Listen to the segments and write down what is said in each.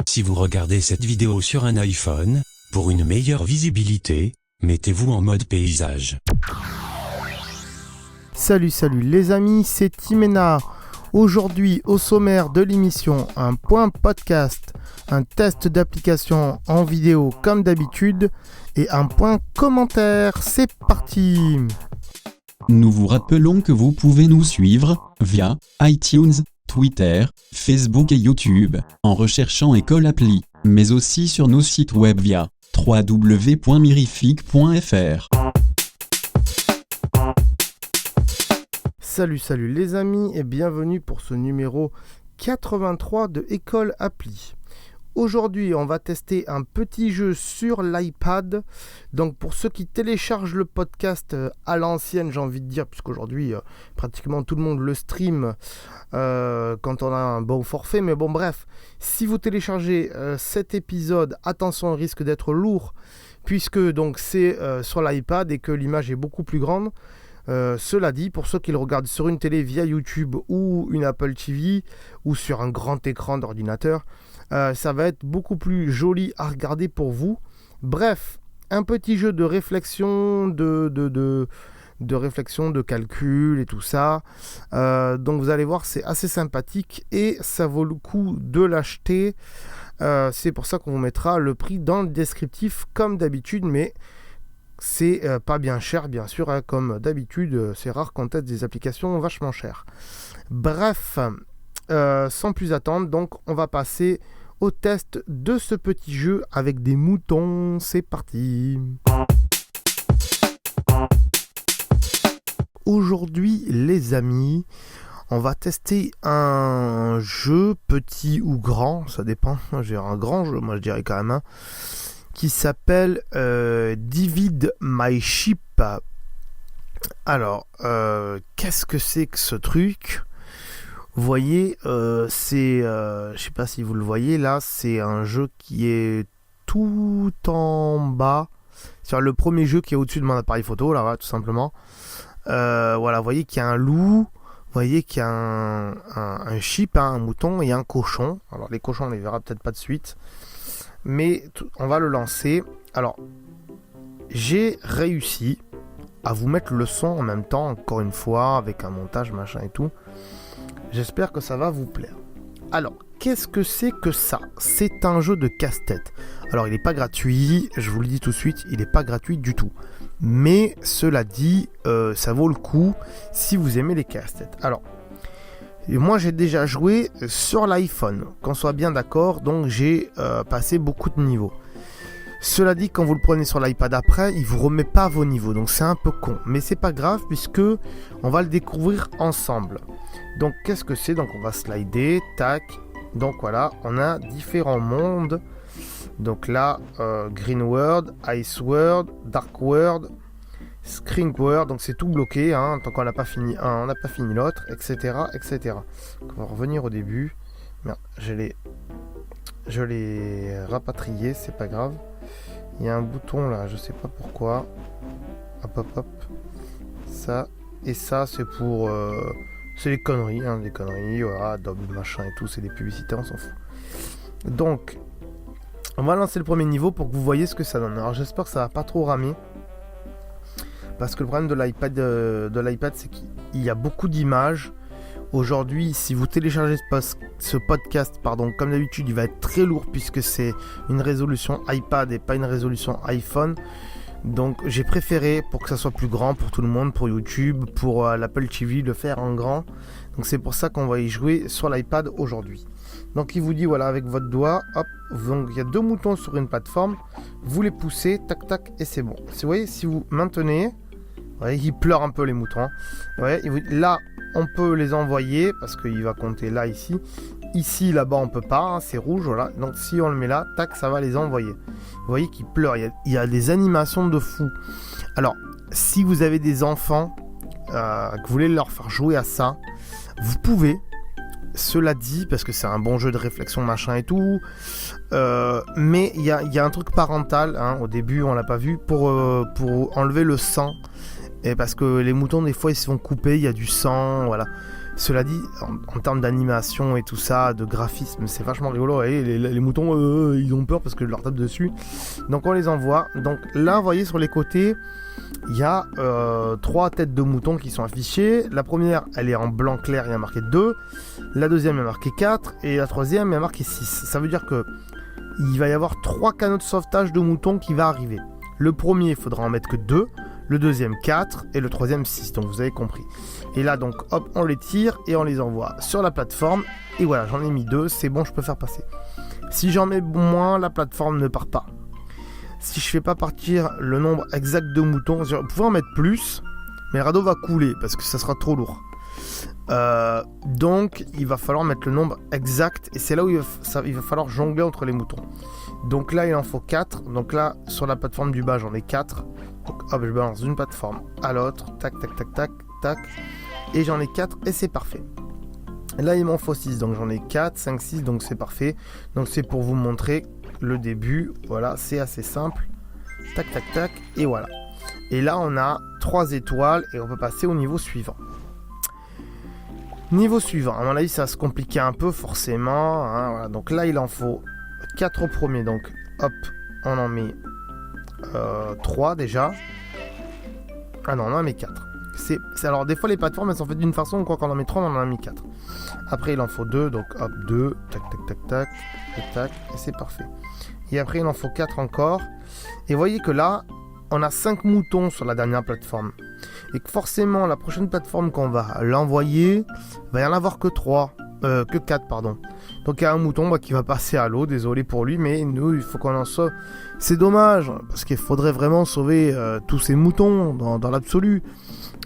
Si vous regardez cette vidéo sur un iPhone, pour une meilleure visibilité, mettez-vous en mode paysage. Salut les amis, c'est Timena. Aujourd'hui au sommaire de l'émission, un point podcast, un test d'application en vidéo comme d'habitude et un point commentaire. C'est parti. Nous vous rappelons que vous pouvez nous suivre via iTunes, Twitter, Facebook et YouTube, en recherchant École Appli, mais aussi sur nos sites web via www.mirific.fr. Salut les amis et bienvenue pour ce numéro 83 de École Appli. Aujourd'hui, on va tester un petit jeu sur l'iPad. Donc pour ceux qui téléchargent le podcast à l'ancienne, j'ai envie de dire, puisqu'aujourd'hui pratiquement tout le monde le stream quand on a un bon forfait. Mais bon bref, si vous téléchargez cet épisode, attention, il risque d'être lourd, puisque donc c'est sur l'iPad et que l'image est beaucoup plus grande. Cela dit, pour ceux qui le regardent sur une télé via YouTube ou une Apple TV ou sur un grand écran d'ordinateur, ça va être beaucoup plus joli à regarder pour vous. Bref, un petit jeu de réflexion, de réflexion, de calcul et tout ça. Donc vous allez voir, c'est assez sympathique et ça vaut le coup de l'acheter. C'est pour ça qu'on vous mettra le prix dans le descriptif comme d'habitude, mais c'est pas bien cher, bien sûr, hein, comme d'habitude. C'est rare qu'on teste des applications vachement chères. Bref, sans plus attendre, donc on va passer au test de ce petit jeu avec des moutons. C'est parti. Aujourd'hui, les amis, on va tester un jeu petit ou grand, ça dépend. J'ai un grand jeu, moi je dirais quand même, hein, qui s'appelle Divide My Ship. Alors, qu'est-ce que c'est que ce truc ? Vous voyez, c'est, je sais pas si vous le voyez là, c'est un jeu qui est tout en bas. C'est le premier jeu qui est au-dessus de mon appareil photo, là, tout simplement. Voilà, vous voyez qu'il y a un loup, vous voyez qu'il y a un sheep, hein, un mouton et un cochon. Alors les cochons, on les verra peut-être pas de suite. Mais on va le lancer. Alors, j'ai réussi à vous mettre le son en même temps, encore une fois, avec un montage, machin et tout. J'espère que ça va vous plaire. Alors, qu'est-ce que c'est que ça ? C'est un jeu de casse-tête. Alors, il n'est pas gratuit, je vous le dis tout de suite, il n'est pas gratuit du tout. Mais, cela dit, ça vaut le coup si vous aimez les casse-têtes. Alors, moi j'ai déjà joué sur l'iPhone, qu'on soit bien d'accord, donc j'ai passé beaucoup de niveaux. Cela dit, quand vous le prenez sur l'iPad après, il vous remet pas vos niveaux, donc c'est un peu con. Mais c'est pas grave puisque on va le découvrir ensemble. Donc qu'est-ce que c'est ? Donc on va slider, tac. Donc voilà, on a différents mondes. Donc là, Green World, Ice World, Dark World, Screen World, donc c'est tout bloqué, hein, tant qu'on n'a pas fini un, on n'a pas fini l'autre, etc. Donc on va revenir au début. Merde, je l'ai rapatrié, c'est pas grave. Il y a un bouton là, je sais pas pourquoi. Hop. Ça, et ça c'est pour... c'est les conneries, hein, des conneries, voilà, Adobe, machin et tout, c'est des publicités, on s'en fout. Donc, on va lancer le premier niveau pour que vous voyez ce que ça donne. Alors j'espère que ça va pas trop ramer. Parce que le problème de l'iPad, c'est qu'il y a beaucoup d'images. Aujourd'hui, si vous téléchargez ce podcast, comme d'habitude, il va être très lourd puisque c'est une résolution iPad et pas une résolution iPhone. Donc j'ai préféré, pour que ça soit plus grand pour tout le monde, pour YouTube, pour l'Apple TV, le faire en grand. Donc c'est pour ça qu'on va y jouer sur l'iPad aujourd'hui. Donc il vous dit, voilà, avec votre doigt, hop, donc il y a deux moutons sur une plateforme, vous les poussez, tac tac, et c'est bon. Vous voyez, si vous maintenez, vous voyez, ils pleurent un peu les moutons. Vous voyez, là, on peut les envoyer, parce qu'il va compter là, ici. Ici, là-bas, on peut pas, hein, c'est rouge, voilà. Donc si on le met là, tac, ça va les envoyer. Vous voyez qu'ils pleurent, il y a des animations de fou. Alors, si vous avez des enfants, que vous voulez leur faire jouer à ça, vous pouvez. Cela dit, parce que c'est un bon jeu de réflexion, machin et tout, mais il y a un truc parental, hein, au début on l'a pas vu, pour enlever le sang. Et parce que les moutons, des fois, ils se font couper, il y a du sang, voilà. Cela dit, en termes d'animation et tout ça, de graphisme, c'est vachement rigolo. Et les moutons, ils ont peur parce que je leur tape dessus. Donc on les envoie. Donc là, vous voyez sur les côtés, il y a 3 têtes de moutons qui sont affichées. La première, elle est en blanc clair, il y a marqué 2. La deuxième, il y a marqué 4. Et la troisième, il y a marqué 6. Ça veut dire que il va y avoir 3 canaux de sauvetage de moutons qui va arriver. Le premier, il faudra en mettre que 2. Le deuxième 4 et le troisième 6, donc vous avez compris. Et là donc hop, on les tire et on les envoie sur la plateforme. Et voilà, j'en ai mis 2, c'est bon, je peux faire passer. Si j'en mets moins, la plateforme ne part pas. Si je fais pas partir le nombre exact de moutons, vous pouvez en mettre plus, mais le radeau va couler parce que ça sera trop lourd. Donc il va falloir mettre le nombre exact et c'est là où il va falloir jongler entre les moutons. Donc là il en faut 4, donc là sur la plateforme du bas j'en ai 4. Donc hop, je balance d'une plateforme à l'autre, tac tac tac tac tac, et j'en ai 4 et c'est parfait. Là il m'en faut 6, donc j'en ai 4, 5, 6, donc c'est parfait. Donc c'est pour vous montrer le début, voilà, c'est assez simple. Tac tac tac, et voilà. Et là on a 3 étoiles et on peut passer au niveau suivant. Niveau suivant, à mon avis ça va se compliquer un peu forcément, hein, voilà. Donc là il en faut 4 au premier, donc hop, on en met 3 déjà. Ah non, on en met 4. Alors des fois les plateformes elles sont faites d'une façon, quoi qu'on en met 3 on en a mis 4. Après il en faut 2, donc hop 2, tac tac tac tac, tac tac, et c'est parfait. Et après il en faut 4 encore. Et vous voyez que là, on a 5 moutons sur la dernière plateforme. Et que forcément la prochaine plateforme qu'on va l'envoyer, va y en avoir que 4 pardon. Donc il y a un mouton qui va passer à l'eau, désolé pour lui, mais nous il faut qu'on en sauve. C'est dommage, parce qu'il faudrait vraiment sauver tous ces moutons dans l'absolu.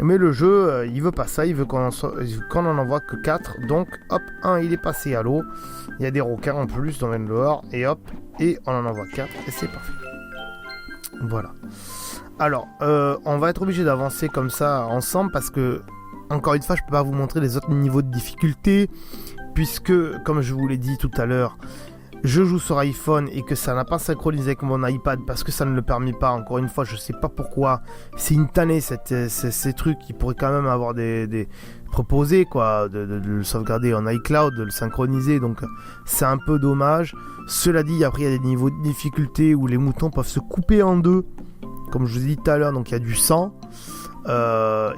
Mais le jeu, il veut pas ça, il veut qu'on en envoie que 4. Donc hop, 1 il est passé à l'eau. Il y a des requins en plus dans Venlore, et hop, et on en envoie 4, et c'est parfait. Voilà. Alors, on va être obligé d'avancer comme ça ensemble, parce que, encore une fois, je peux pas vous montrer les autres niveaux de difficulté, puisque, comme je vous l'ai dit tout à l'heure, je joue sur iPhone et que ça n'a pas synchronisé avec mon iPad parce que ça ne le permet pas. Encore une fois, je sais pas pourquoi. C'est une tannée ces trucs qui pourraient quand même avoir des proposés, quoi, de le sauvegarder en iCloud, de le synchroniser. Donc c'est un peu dommage. Cela dit, après il y a des niveaux de difficulté où les moutons peuvent se couper en deux, comme je vous ai dit tout à l'heure. Donc il y a du sang.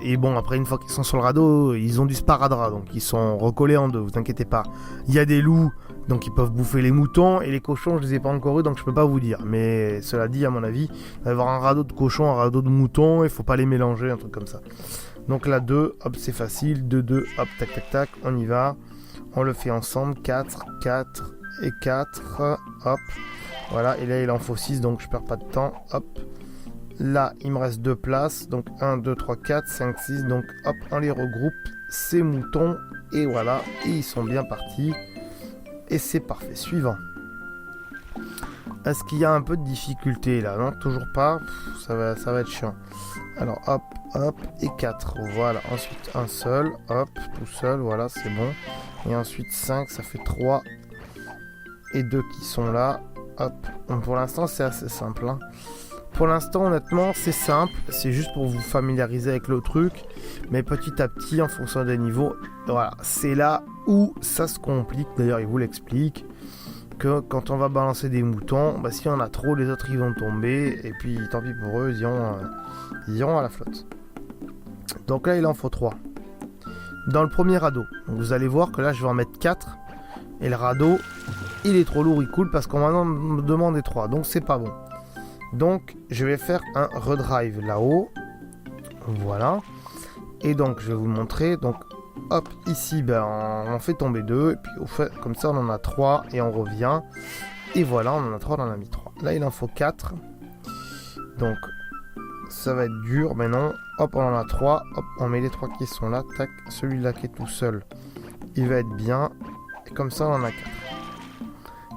Et bon, après une fois qu'ils sont sur le radeau, ils ont du sparadrap, donc ils sont recollés en deux, vous inquiétez pas. Il y a des loups, donc ils peuvent bouffer les moutons, et les cochons je les ai pas encore eu, donc je peux pas vous dire. Mais cela dit, à mon avis, il va y avoir un radeau de cochons, un radeau de moutons, il faut pas les mélanger, un truc comme ça. Donc là 2, hop c'est facile, 2, hop tac tac tac, on y va. On le fait ensemble, 4 et 4, hop. Voilà, et là il en faut 6, donc je perds pas de temps, hop. Là, il me reste 2 places, donc 1, 2, 3, 4, 5, 6, donc hop, on les regroupe, ces moutons, et voilà, et ils sont bien partis, et c'est parfait. Suivant. Est-ce qu'il y a un peu de difficulté là? Non, toujours pas, ça va être chiant. Alors hop, hop, et 4, voilà, ensuite un seul, hop, tout seul, voilà, c'est bon, et ensuite 5, ça fait 3, et 2 qui sont là, hop, donc pour l'instant c'est assez simple, hein. Pour l'instant, honnêtement, c'est simple. C'est juste pour vous familiariser avec le truc. Mais petit à petit, en fonction des niveaux, voilà, c'est là où ça se complique. D'ailleurs, il vous l'explique. Que quand on va balancer des moutons, bah, s'il y en a trop, les autres ils vont tomber. Et puis, tant pis pour eux, ils iront à la flotte. Donc là, il en faut 3. Dans le premier radeau. Donc, vous allez voir que là, je vais en mettre 4. Et le radeau, il est trop lourd, il coule parce qu'on m'en demande 3. Donc, c'est pas bon. Donc je vais faire un redrive là-haut, voilà, et donc je vais vous montrer. Donc hop, ici on fait tomber 2, et puis comme ça on en a 3, et on revient, et voilà, on en a 3, on en a mis 3. Là il en faut 4, donc ça va être dur, mais non, hop, on en a 3, hop, on met les 3 qui sont là, tac, celui-là qui est tout seul, il va être bien, et comme ça on en a 4.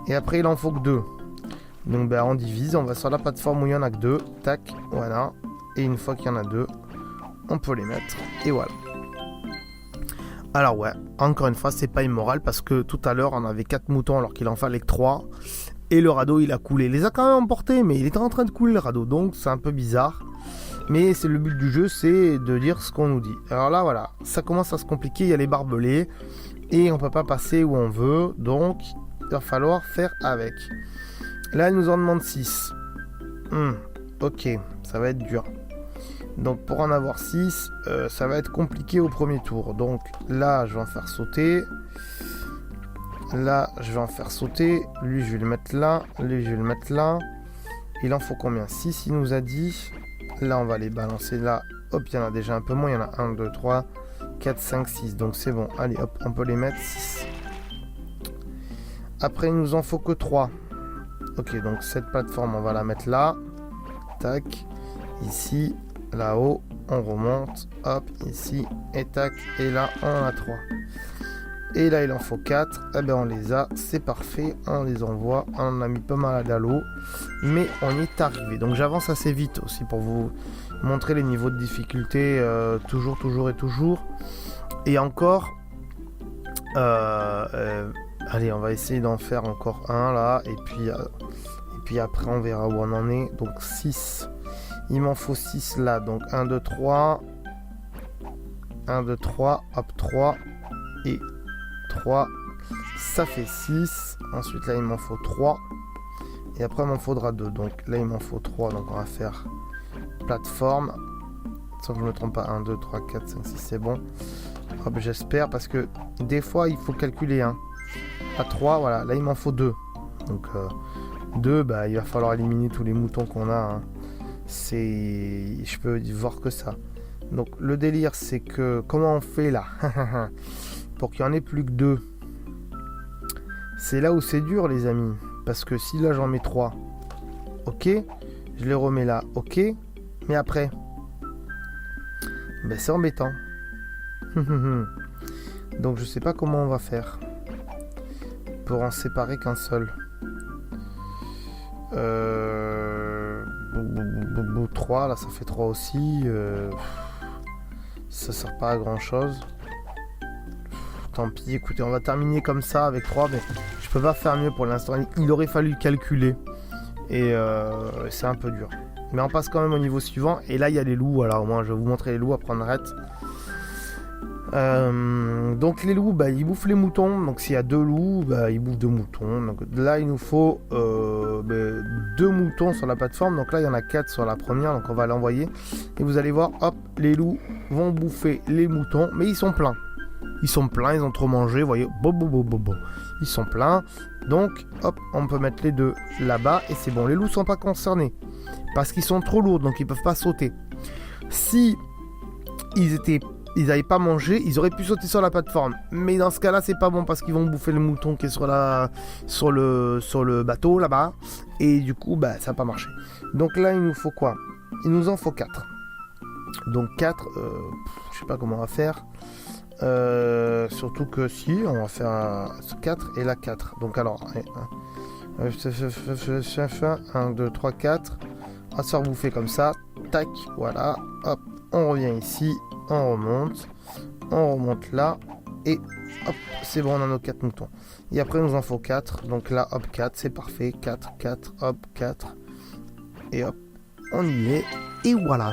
Et après il en faut que 2. Donc on divise, on va sur la plateforme où il y en a que 2, tac, voilà. Et une fois qu'il y en a 2, on peut les mettre, et voilà. Alors ouais, encore une fois, c'est pas immoral parce que tout à l'heure on avait 4 moutons alors qu'il en fallait que 3. Et le radeau il a coulé. Il les a quand même emportés, mais il était en train de couler le radeau, donc c'est un peu bizarre. Mais c'est le but du jeu, c'est de dire ce qu'on nous dit. Alors là, voilà, ça commence à se compliquer, il y a les barbelés, et on peut pas passer où on veut, donc il va falloir faire avec. Là, il nous en demande 6. Ok, ça va être dur. Donc pour en avoir 6, ça va être compliqué au premier tour. Donc là, je vais en faire sauter. Là, je vais en faire sauter. Lui, je vais le mettre là. Lui, je vais le mettre là. Il en faut combien? 6, il nous a dit. Là, on va les balancer là. Hop, il y en a déjà un peu moins. Il y en a 1, 2, 3, 4, 5, 6. Donc c'est bon. Allez, hop, on peut les mettre 6. Après, il nous en faut que 3. Ok, donc cette plateforme, on va la mettre là. Tac. Ici. Là-haut. On remonte. Hop, ici. Et tac. Et là, on en a 3. Et là, il en faut 4. Eh ben, on les a. C'est parfait. On les envoie. On en a mis pas mal à l'eau. Mais on y est arrivé. Donc, j'avance assez vite aussi pour vous montrer les niveaux de difficulté. Toujours. Et encore. Allez, on va essayer d'en faire encore un là. Et puis après, on verra où on en est. Donc, 6. Il m'en faut 6 là. Donc, 1, 2, 3. 1, 2, 3. Hop, 3. Et 3, ça fait 6. Ensuite là il m'en faut 3. Et après il m'en faudra 2. Donc là il m'en faut 3. Donc on va faire plateforme. Sans que je ne me trompe pas. 1, 2, 3, 4, 5, 6, c'est bon. Hop, j'espère parce que des fois il faut calculer. À 3, voilà. Là il m'en faut 2. Donc 2, bah, il va falloir éliminer tous les moutons qu'on a. Je peux voir que ça. Donc le délire c'est que comment on fait là pour qu'il n'y en ait plus que 2. C'est là où c'est dur les amis. Parce que si là j'en mets 3, ok, je les remets là, ok, mais après, ben c'est embêtant. Donc je sais pas comment on va faire pour en séparer qu'un seul. 3, là ça fait 3 aussi. Ça sert pas à grand chose. Tant pis, écoutez, on va terminer comme ça avec 3, mais je peux pas faire mieux pour l'instant. Il aurait fallu calculer. Et c'est un peu dur. Mais on passe quand même au niveau suivant. Et là, il y a les loups. Voilà, au moins, je vais vous montrer les loups. Après, on arrête. Donc, les loups, bah, ils bouffent les moutons. Donc, s'il y a 2 loups, bah, ils bouffent 2 moutons. Donc, là, il nous faut 2 moutons sur la plateforme. Donc, là, il y en a 4 sur la première. Donc, on va l'envoyer. Et vous allez voir, hop, les loups vont bouffer les moutons. Mais ils sont pleins. Ils sont pleins, ils ont trop mangé, vous voyez, ils sont pleins. Donc, hop, on peut mettre les 2 là-bas et c'est bon. Les loups sont pas concernés parce qu'ils sont trop lourds, donc ils peuvent pas sauter. Si ils n'avaient pas mangé, ils auraient pu sauter sur la plateforme. Mais dans ce cas-là, c'est pas bon parce qu'ils vont bouffer le mouton qui est sur le bateau là-bas. Et du coup, bah, ça n'a pas marché. Donc là, il nous faut quoi? Il nous en faut 4. Donc 4, je sais pas comment on va faire. Surtout que si on va faire 4 et là 4. Donc alors 1, 2, 3, 4. On va se faire bouffer comme ça. Tac, voilà. Hop, on revient ici. On remonte là. Et hop, c'est bon, on a nos 4 moutons. Et après, il nous en faut 4. Donc là, hop, 4, c'est parfait. 4, 4, hop, 4. Et hop, on y est. Et voilà.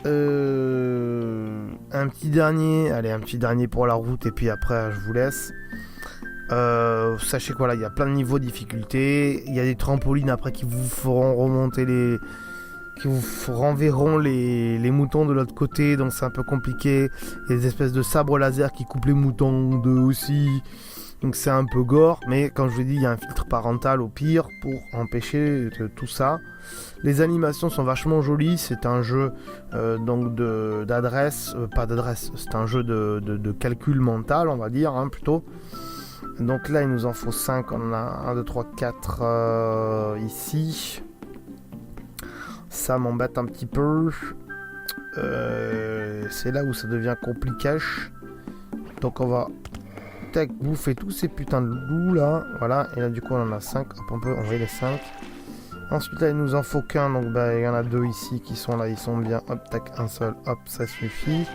Un petit dernier. Allez, un petit dernier pour la route. Et puis après, je vous laisse. Sachez quoi, là, il y a plein de niveaux de difficulté. Il y a des trampolines après qui vous feront remonter qui vous renverront les moutons de l'autre côté, donc c'est un peu compliqué. Il y a des espèces de sabres laser qui coupent les moutons d'eux aussi, donc c'est un peu gore, mais comme je vous dis, il y a un filtre parental au pire pour empêcher tout ça. Les animations sont vachement jolies, c'est un jeu donc d'adresse, pas d'adresse, c'est un jeu de calcul mental, on va dire, plutôt. Donc là il nous en faut 5, on en a 1, 2, 3, 4 ici. Ça m'embête un petit peu. C'est là où ça devient compliqué. Donc on va bouffer tous ces putains de loups là. Voilà. Et là du coup on en a 5. Hop, on peut envoyer les 5. Ensuite là il nous en faut qu'un. Donc il y en a 2 ici qui sont là. Ils sont bien. Hop, tac, un seul. Hop, ça suffit.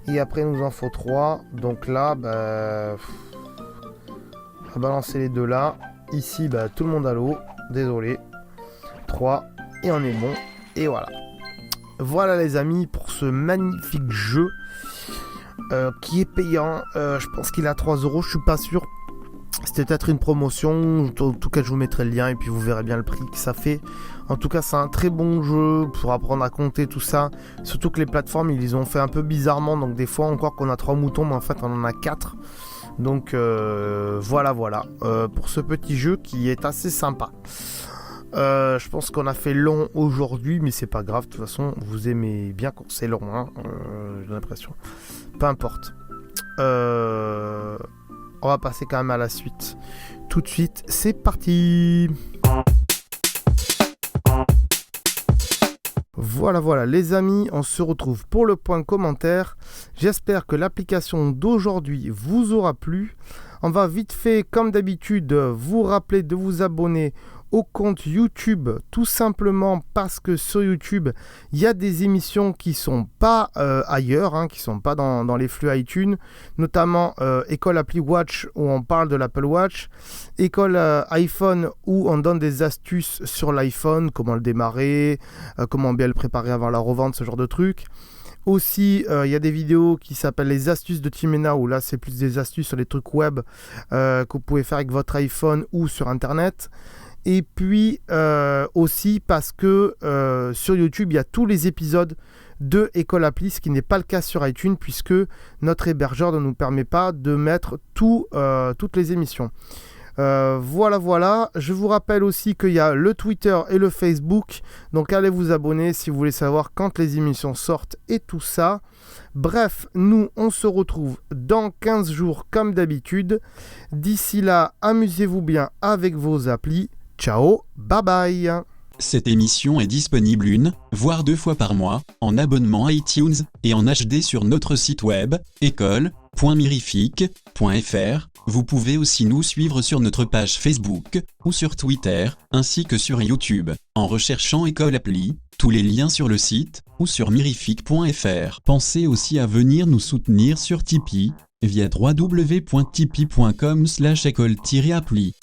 Et après il nous en faut 3. Donc là, on va balancer les 2 là. Ici, tout le monde à l'eau. Désolé. 3. et on est bon. Et voilà. Voilà les amis pour ce magnifique jeu qui est payant. Je pense qu'il est à 3€, je suis pas sûr. C'était peut-être une promotion. En tout cas, je vous mettrai le lien et puis vous verrez bien le prix que ça fait. En tout cas, c'est un très bon jeu pour apprendre à compter tout ça. Surtout que les plateformes, ils les ont fait un peu bizarrement. Donc des fois, encore qu'on a 3 moutons, mais en fait, on en a 4. Donc voilà pour ce petit jeu qui est assez sympa. Je pense qu'on a fait long aujourd'hui, mais c'est pas grave. De toute façon, vous aimez bien quand c'est long, hein, j'ai l'impression. Peu importe. On va passer quand même à la suite. Tout de suite, c'est parti. Voilà les amis, on se retrouve pour le point commentaire. J'espère que l'application d'aujourd'hui vous aura plu. On va vite fait, comme d'habitude, vous rappeler de vous abonner au compte YouTube, tout simplement parce que sur YouTube, il y a des émissions qui sont pas ailleurs, hein, qui sont pas dans les flux iTunes, notamment École Appli Watch où on parle de l'Apple Watch, École iPhone où on donne des astuces sur l'iPhone, comment le démarrer, comment bien le préparer avant la revente, ce genre de trucs. Aussi, il y a des vidéos qui s'appellent les astuces de Timena, où là c'est plus des astuces sur les trucs web que vous pouvez faire avec votre iPhone ou sur Internet. Et puis aussi parce que sur YouTube, il y a tous les épisodes de École Appli, ce qui n'est pas le cas sur iTunes, puisque notre hébergeur ne nous permet pas de mettre toutes les émissions. Voilà. Je vous rappelle aussi qu'il y a le Twitter et le Facebook. Donc allez vous abonner si vous voulez savoir quand les émissions sortent et tout ça. Bref, nous on se retrouve dans 15 jours comme d'habitude. D'ici là, amusez-vous bien avec vos applis. Ciao, bye bye. Cette émission est disponible 1, voire 2 fois par mois, en abonnement iTunes, et en HD sur notre site web, école.mirific.fr. Vous pouvez aussi nous suivre sur notre page Facebook, ou sur Twitter, ainsi que sur YouTube, en recherchant École Appli, tous les liens sur le site, ou sur mirific.fr. Pensez aussi à venir nous soutenir sur Tipeee, via www.tipeee.com/école-appli.